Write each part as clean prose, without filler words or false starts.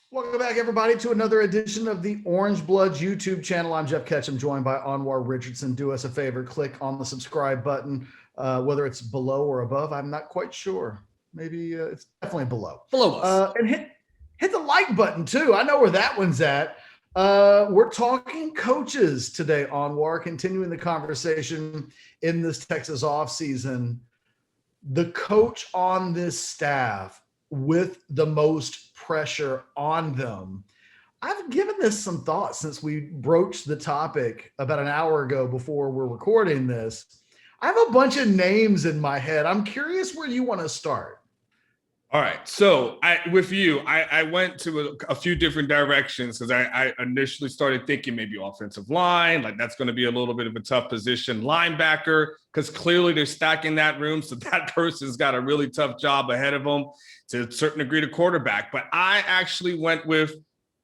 Welcome back, everybody, to another edition of the Orange Bloods YouTube channel. I'm Geoff Ketchum, joined by Anwar Richardson. Do us a favor, click on the subscribe button, whether it's below or above. I'm not quite sure. Maybe it's definitely below. Below us. And hit the like button, too. I know where that one's at. We're talking coaches today, Anwar, continuing the conversation in this Texas offseason. The coach on this staff with the most pressure on them. I've given this some thought since we broached the topic about an hour ago before we're recording this. I have a bunch of names in my head. I'm curious where you want to start. All right. So I went to a few different directions because I initially started thinking maybe offensive line, like that's going to be a little bit of a tough position. Linebacker, because clearly they're stacking that room. So that person's got a really tough job ahead of them. To a certain degree to quarterback. But I actually went with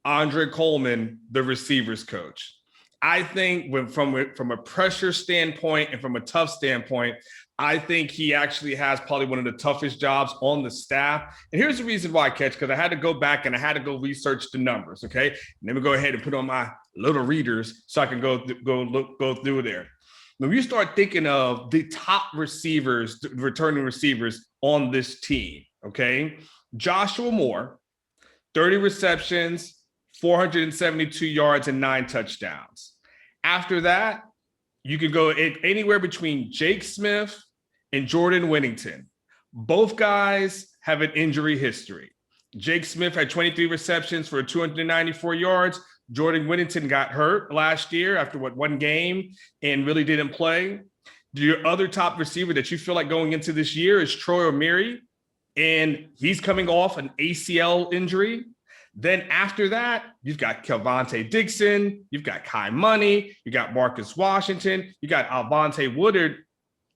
Andre Coleman, the receivers coach. I think from a pressure standpoint and from a tough standpoint, I think he actually has probably one of the toughest jobs on the staff. And here's the reason why, Catch, because I had to go back and I had to go research the numbers, okay? And let me go ahead and put on my little readers so I can go through there. When you start thinking of the top receivers, the returning receivers on this team, okay, Joshua Moore, 30 receptions, 472 yards, and 9 touchdowns. After that, you could go anywhere between Jake Smith and Jordan Whittington. Both guys have an injury history. Jake Smith had 23 receptions for 294 yards. Jordan Whittington got hurt last year after one game and really didn't play. Your other top receiver that you feel like going into this year is Troy O'Meary, and he's coming off an ACL injury. Then after that, you've got Kelvontae Dixon, you've got Kai Money, you got Marcus Washington, you got Alvonte Woodard.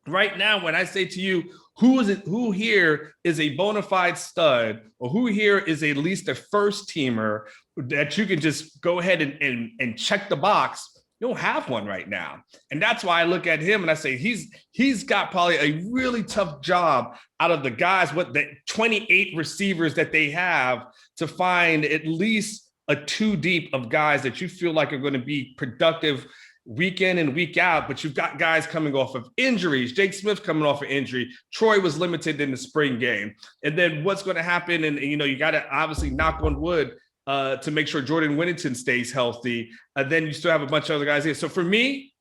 Right now, when I say to you, who here is a bona fide stud, or who here is at least a first teamer that you can just go ahead and check the box, you don't have one right now. And that's why I look at him and I say he's got probably a really tough job out of the guys, the 28 receivers that they have, to find at least a 2 deep of guys that you feel like are going to be productive week in and week out. But you've got guys coming off of injuries. Jake Smith coming off of injury. Troy was limited in the spring game. And then what's going to happen? And, you got to obviously knock on wood to make sure Jordan Whittington stays healthy. Then you still have a bunch of other guys here. So for me,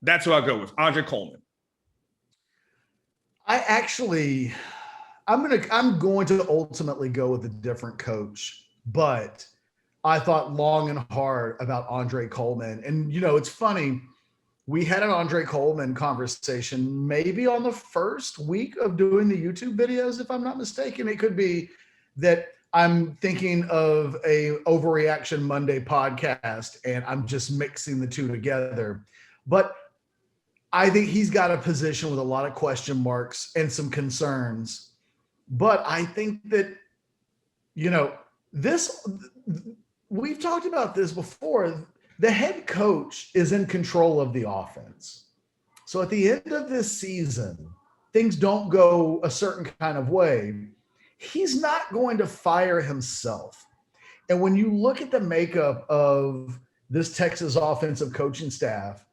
that's who I'll go with, Andre Coleman. I'm going to ultimately go with a different coach, but I thought long and hard about Andre Coleman. And, it's funny. We had an Andre Coleman conversation maybe on the first week of doing the YouTube videos, if I'm not mistaken. It could be that I'm thinking of a Overreaction Monday podcast and I'm just mixing the two together. But I think he's got a position with a lot of question marks and some concerns. But I think that, we've talked about this before. The head coach is in control of the offense. So at the end of this season, things don't go a certain kind of way. He's not going to fire himself. And when you look at the makeup of this Texas offensive coaching staff,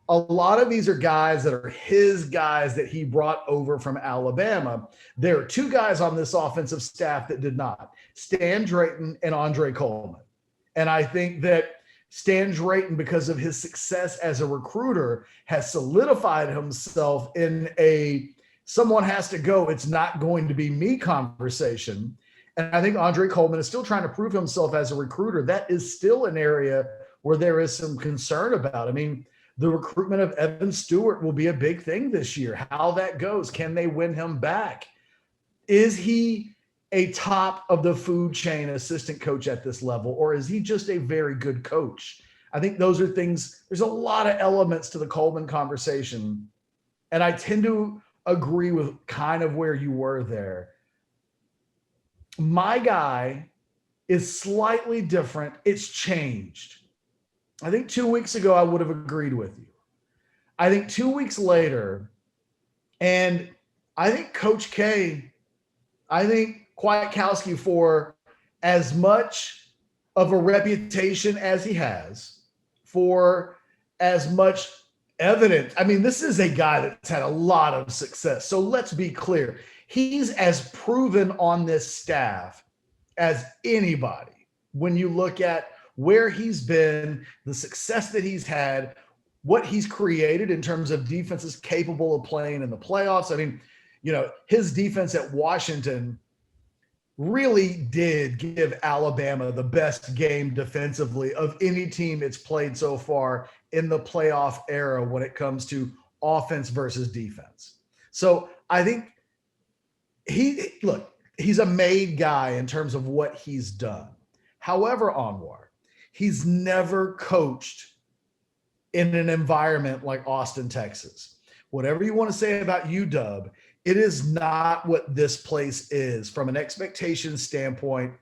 a lot of these are guys that are his guys that he brought over from Alabama. There are 2 guys on this offensive staff that did not, Stan Drayton and Andre Coleman. And I think that Stan Drayton, because of his success as a recruiter, has solidified himself in a someone has to go, it's not going to be me conversation. And I think Andre Coleman is still trying to prove himself as a recruiter. That is still an area where there is some concern about. I mean, the recruitment of Evan Stewart will be a big thing this year. How that goes, can they win him back? Is he a top of the food chain assistant coach at this level, or is he just a very good coach? I think those are things, there's a lot of elements to the Coleman conversation. And I tend to agree with kind of where you were there. My guy is slightly different. It's changed. I think 2 weeks ago, I would have agreed with you. I think 2 weeks later, and I think Coach K, I think Kwiatkowski, for as much of a reputation as he has, for as much evidence. I mean, this is a guy that's had a lot of success. So let's be clear. He's as proven on this staff as anybody when you look at where he's been, the success that he's had, what he's created in terms of defenses capable of playing in the playoffs. I mean, his defense at Washington really did give Alabama the best game defensively of any team it's played so far in the playoff era when it comes to offense versus defense. So I think he's a made guy in terms of what he's done. However, Anwar, he's never coached in an environment like Austin, Texas. Whatever you want to say about UW, it is not what this place is from an expectation standpoint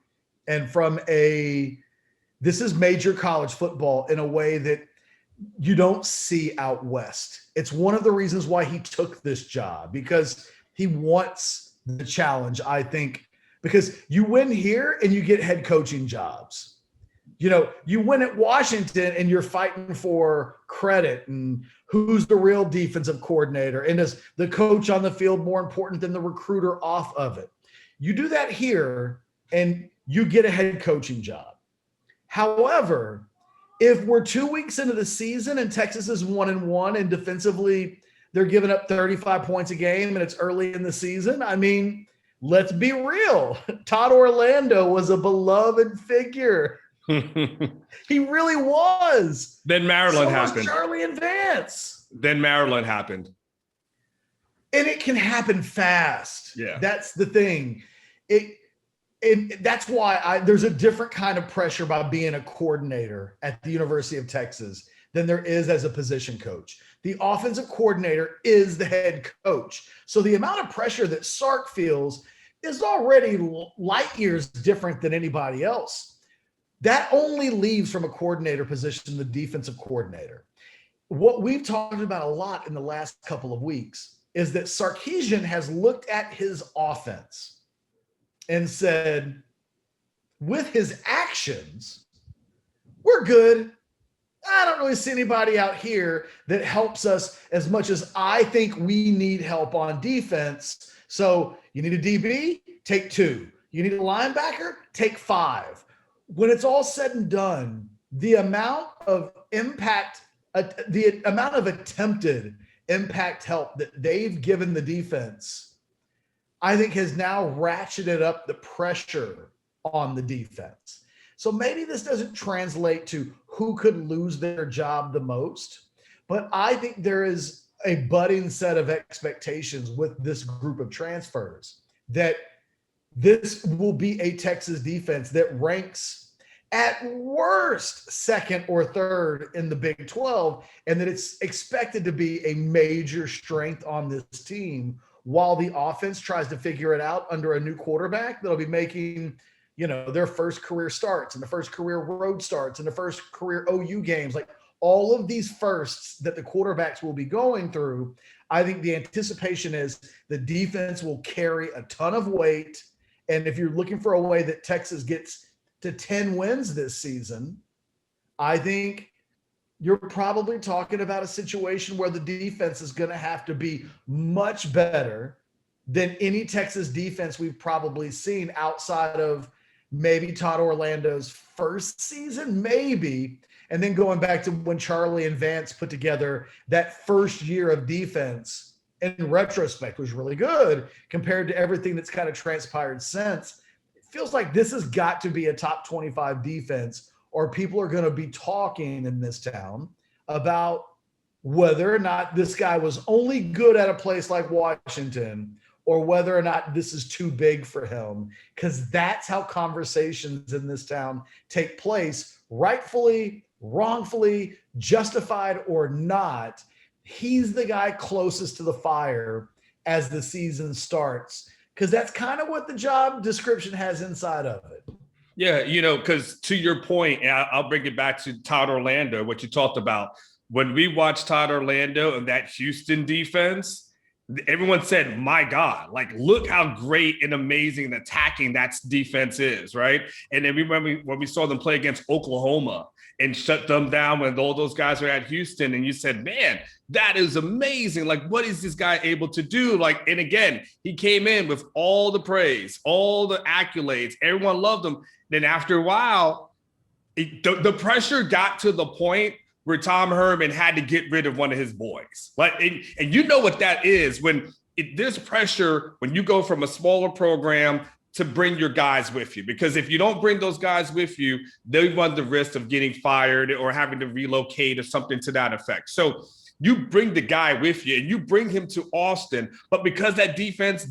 and from this is major college football in a way that you don't see out west. It's one of the reasons why he took this job, because he wants the challenge, I think, because you win here and you get head coaching jobs. You win at Washington and you're fighting for credit and who's the real defensive coordinator, and is the coach on the field more important than the recruiter off of it. You do that here and you get a head coaching job. However, if we're 2 weeks into the season and Texas is 1-1 and defensively they're giving up 35 points a game and it's early in the season, I mean, let's be real. Todd Orlando was a beloved figure. He really was. Then Maryland happened. Charlie and Vance. Then Maryland happened. And it can happen fast. Yeah. That's the thing. That's why there's a different kind of pressure by being a coordinator at the University of Texas than there is as a position coach. The offensive coordinator is the head coach. So the amount of pressure that Sark feels is already light years different than anybody else. That only leaves from a coordinator position the defensive coordinator. What we've talked about a lot in the last couple of weeks is that Sarkisian has looked at his offense and said, with his actions, we're good. I don't really see anybody out here that helps us as much as I think we need help on defense. So you need a DB, take 2. You need a linebacker, take 5. When it's all said and done, the amount of impact, the amount of attempted impact help that they've given the defense, I think has now ratcheted up the pressure on the defense. So maybe this doesn't translate to who could lose their job the most, but I think there is a budding set of expectations with this group of transfers that this will be a Texas defense that ranks at worst second or third in the Big 12, and that it's expected to be a major strength on this team while the offense tries to figure it out under a new quarterback that'll be making, their first career starts and the first career road starts and the first career OU games. Like all of these firsts that the quarterbacks will be going through, I think the anticipation is the defense will carry a ton of weight. And if you're looking for a way that Texas gets to 10 wins this season, I think you're probably talking about a situation where the defense is going to have to be much better than any Texas defense we've probably seen outside of maybe Todd Orlando's first season, maybe. And then going back to when Charlie and Vance put together that first year of defense, in retrospect, was really good compared to everything that's kind of transpired since. It feels like this has got to be a top 25 defense, or people are going to be talking in this town about whether or not this guy was only good at a place like Washington, or whether or not this is too big for him, because that's how conversations in this town take place, rightfully, wrongfully, justified or not. He's the guy closest to the fire as the season starts, because that's kind of what the job description has inside of it. Yeah, because to your point, and I'll bring it back to Todd Orlando, what you talked about. When we watched Todd Orlando and that Houston defense, everyone said, my God, like, look how great and amazing and attacking that defense is, right? And then when we saw them play against Oklahoma and shut them down when all those guys were at Houston, and you said, man, that is amazing. Like, what is this guy able to do? Like, and again, he came in with all the praise, all the accolades. Everyone loved him. Then after a while, the pressure got to the point where Tom Herman had to get rid of one of his boys. Like, and you know what that is when there's pressure when you go from a smaller program to bring your guys with you. Because if you don't bring those guys with you, they run the risk of getting fired or having to relocate or something to that effect. So you bring the guy with you and you bring him to Austin, but because that defense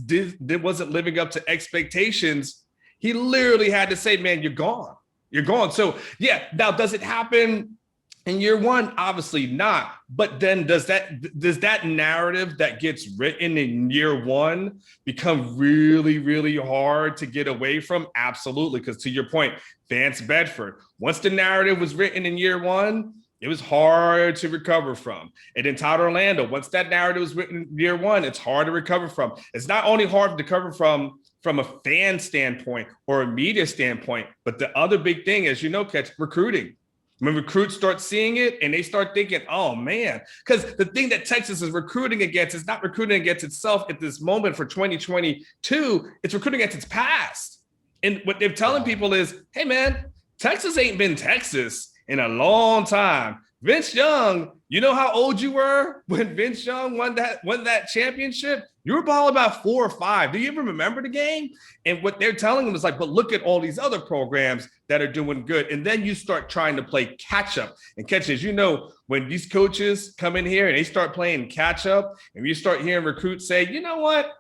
wasn't living up to expectations, he literally had to say, man, you're gone. You're gone. So yeah, now does it happen in year one? Obviously not. But then does that narrative that gets written in year one become really, really hard to get away from? Absolutely. Because to your point, Vance Bedford, once the narrative was written in year one, it was hard to recover from. And then Todd Orlando, once that narrative was written in year one, it's hard to recover from. It's not only hard to recover from a fan standpoint or a media standpoint, but the other big thing is, Ketch, recruiting. When recruits start seeing it and they start thinking, oh man, because the thing that Texas is recruiting against is not recruiting against itself at this moment for 2022, it's recruiting against its past. And what they're telling people is, hey man, Texas ain't been Texas in a long time. Vince Young, you know how old you were when Vince Young won that championship? You were balling about 4 or 5. Do you even remember the game? And what they're telling them is like, but look at all these other programs that are doing good. And then you start trying to play catch up. And catch, as you know, when these coaches come in here and they start playing catch up, and you start hearing recruits say, you know what?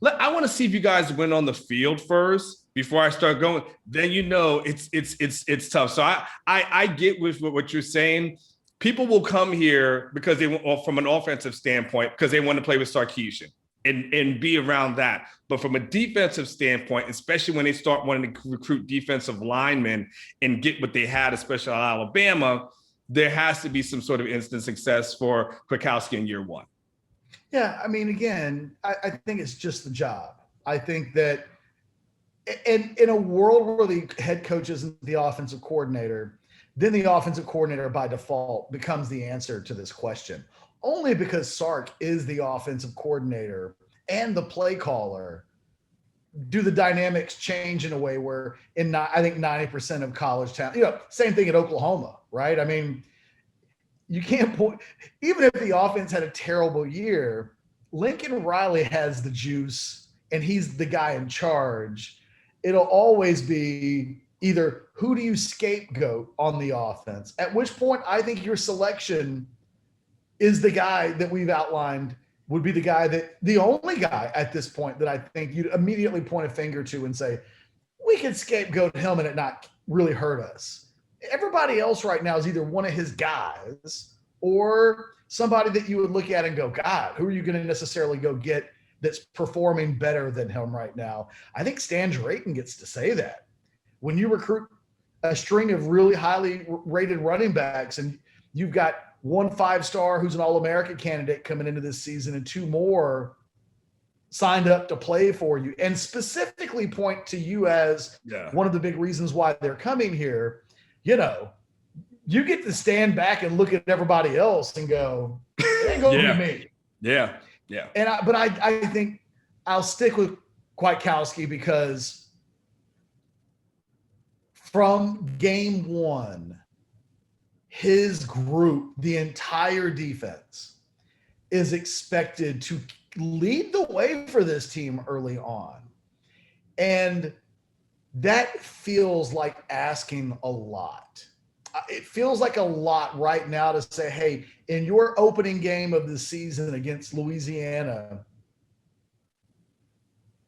I want to see if you guys win on the field first before I start going. Then it's tough. So I get with what you're saying. People will come here because they want, from an offensive standpoint, because they want to play with Sarkisian and be around that. But from a defensive standpoint, especially when they start wanting to recruit defensive linemen and get what they had, especially at Alabama, there has to be some sort of instant success for Kwiatkowski in year one. Yeah, I mean, again, I think it's just the job. I think that in a world where the head coach isn't the offensive coordinator, then the offensive coordinator by default becomes the answer to this question. Only because Sark is the offensive coordinator and the play caller do the dynamics change in a way where I think 90% of college talent, same thing at Oklahoma, right? I mean, you can't point, even if the offense had a terrible year, Lincoln Riley has the juice and he's the guy in charge. It'll always be either who do you scapegoat on the offense, at which point I think your selection is the guy that we've outlined would be the only guy at this point that I think you'd immediately point a finger to and say, we can scapegoat him and it not really hurt us. Everybody else right now is either one of his guys or somebody that you would look at and go, God, who are you going to necessarily go get that's performing better than him right now? I think Stan Drayton gets to say that. When you recruit a string of really highly rated running backs and you've got 1 5-star who's an All-American candidate coming into this season and 2 more signed up to play for you and specifically point to you as one of the big reasons why they're coming here, you get to stand back and look at everybody else and go, it ain't going to be me. Yeah. Yeah. But I think I'll stick with Kwiatkowski because from game one, his group, the entire defense, is expected to lead the way for this team early on. And that feels like asking a lot. It feels like a lot right now to say, hey, in your opening game of the season against Louisiana,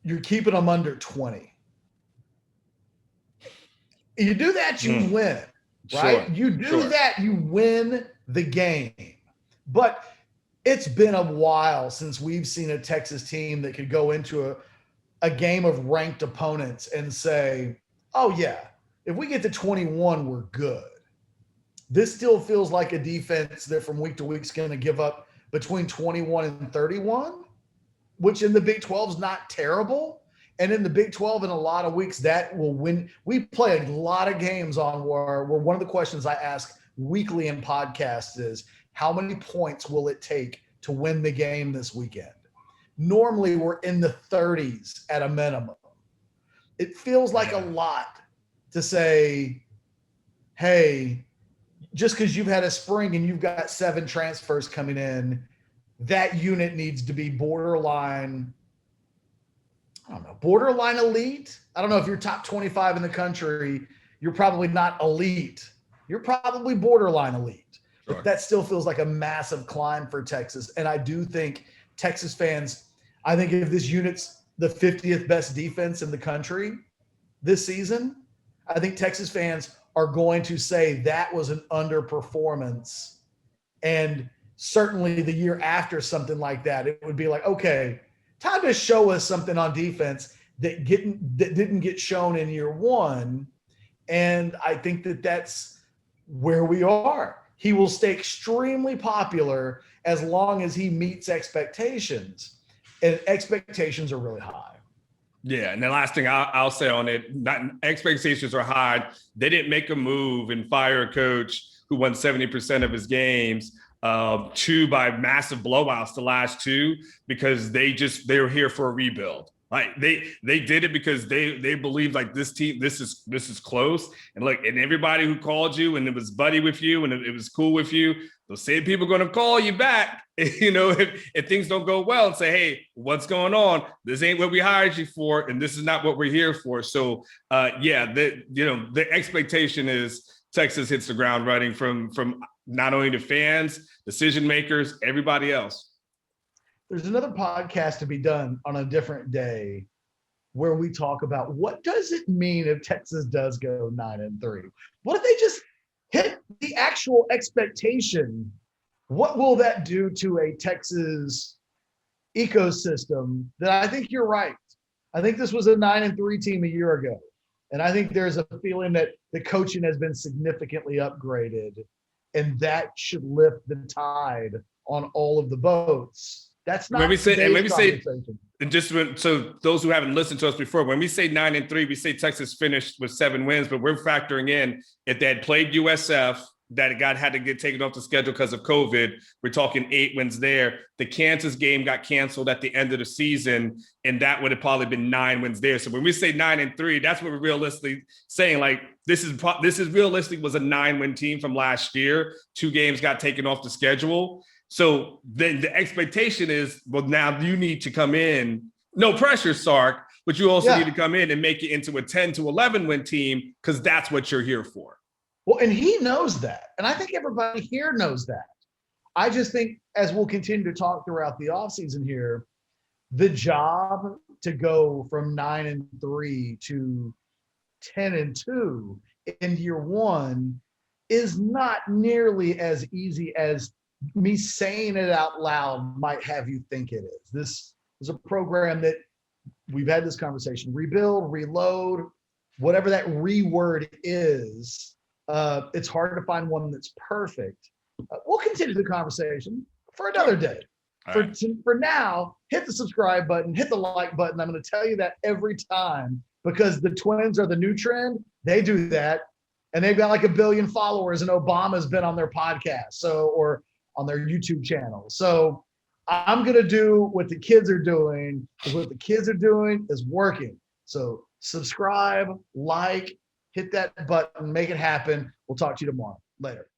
you're keeping them under 20. You do that, you win, right? Sure. You do that, you win the game. But it's been a while since we've seen a Texas team that could go into a game of ranked opponents and say, oh, yeah, if we get to 21, we're good. This still feels like a defense that from week to week is going to give up between 21 and 31. which in the Big 12 is not terrible. And in the Big 12, in a lot of weeks, that will win. We play a lot of games on where one of the questions I ask weekly in podcasts is, how many points will it take to win the game this weekend? Normally, we're in the 30s at a minimum. It feels like a lot to say, hey, just because you've had a spring and you've got 7 transfers coming in, that unit needs to be borderline elite. I don't know if you're top 25 in the country, you're probably not elite. You're probably borderline elite. Sure. But that still feels like a massive climb for Texas. And I do think Texas fans, I think if this unit's the 50th best defense in the country this season, I think Texas fans are going to say that was an underperformance. And certainly the year after something like that, it would be like, okay, time to show us something on defense that didn't get shown in year one. And I think that that's where we are. He will stay extremely popular as long as he meets expectations. And expectations are really high. Yeah, and the last thing I'll say on it, expectations are high. They didn't make a move and fire a coach who won 70% of his games, 2 by massive blowouts the last 2, because they were here for a rebuild. Like they did it because they believed like this team, this is close. And look, and everybody who called you and it was buddy with you and it was cool with you, those same people are going to call you back, if things don't go well and say, hey, what's going on? This ain't what we hired you for. And this is not what we're here for. So the expectation is Texas hits the ground running from not only the fans, decision makers, everybody else. There's another podcast to be done on a different day where we talk about what does it mean if Texas does go 9-3? What if they just hit the actual expectation? What will that do to a Texas ecosystem that I think you're right. I think this was a 9-3 team a year ago. And I think there's a feeling that the coaching has been significantly upgraded, and that should lift the tide on all of the boats. That's not so those who haven't listened to us before, when we say 9-3, we say Texas finished with 7 wins, but we're factoring in if they had played USF, that had to get taken off the schedule because of COVID. We're talking 8 wins there. The Kansas game got canceled at the end of the season, and that would have probably been 9 wins there. So when we say 9-3, that's what we're realistically saying. Like this is realistic was a 9-win team from last year. 2 games got taken off the schedule. So then the expectation is, well, now you need to come in, no pressure, Sark, but you also need to come in and make it into a 10 to 11 win team, because that's what you're here for. Well, and he knows that. And I think everybody here knows that. I just think, as we'll continue to talk throughout the offseason here, the job to go from 9-3 to 10-2 in year one is not nearly as easy as me saying it out loud might have you think it is. This is a program that we've had this conversation, rebuild, reload, whatever that reword is. It's hard to find one that's perfect. We'll continue the conversation for another day. For now, hit the subscribe button, hit the like button. I'm going to tell you that every time, because the Twins are the new trend. They do that, and they've got like 1 billion followers, and Obama's been on their podcast, or on their YouTube channel. So I'm going to do what the kids are doing, because what the kids are doing is working. So subscribe, like, hit that button, make it happen. We'll talk to you tomorrow. Later.